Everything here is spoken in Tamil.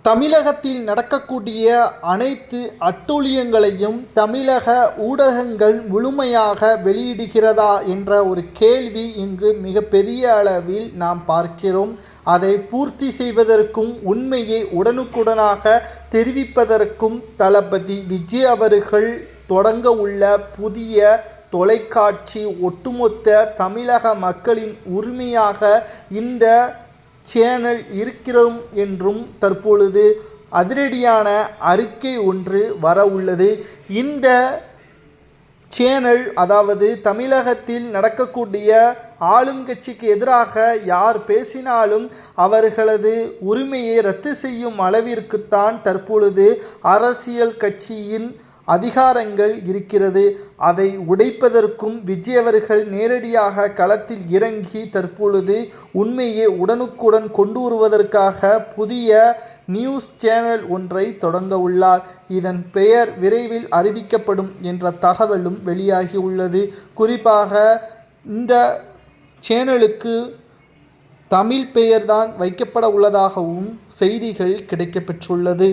தமிழகத்தில் நடக்கக்கூடிய அனைத்து அட்டூழியங்களையும் தமிழக ஊடகங்கள் முழுமையாக வெளியிடுகிறதா என்ற ஒரு கேள்வி இங்கு மிகப்பெரிய அளவில் நாம் பார்க்கிறோம். அதை பூர்த்தி செய்வதற்கும் உண்மையை உடனுக்குடனாக தெரிவிப்பதற்கும் தளபதி விஜய் அவர்கள் தொடங்க உள்ள புதிய தொலைக்காட்சி ஒட்டுமொத்த தமிழக மக்களின் உரிமையாக இந்த சேனல் இருக்கிறோம் என்றும் தற்பொழுது அதிரடியான அறிக்கை ஒன்று வர உள்ளது. இந்த சேனல், அதாவது தமிழகத்தில் நடக்கக்கூடிய ஆளும் கட்சிக்கு எதிராக யார் பேசினாலும் அவர்களது உரிமையை ரத்து செய்யும் அளவிற்குத்தான் தற்பொழுது அரசியல் கட்சியின் அதிகாரங்கள் இருக்கிறது. அதை உடைப்பதற்கும் விஜய் அவர்கள் நேரடியாக களத்தில் இறங்கி தற்பொழுது உண்மையை உடனுக்குடன் கொண்டு வருவதற்காக புதிய நியூஸ் சேனல் ஒன்றை தொடங்க உள்ளார். இதன் பெயர் விரைவில் அறிவிக்கப்படும் என்ற தகவலும் வெளியாகி உள்ளது. குறிப்பாக இந்த சேனலுக்கு தமிழ் பெயர்தான் வைக்கப்பட உள்ளதாகவும் செய்திகள் கிடைக்கப்பெற்றுள்ளது.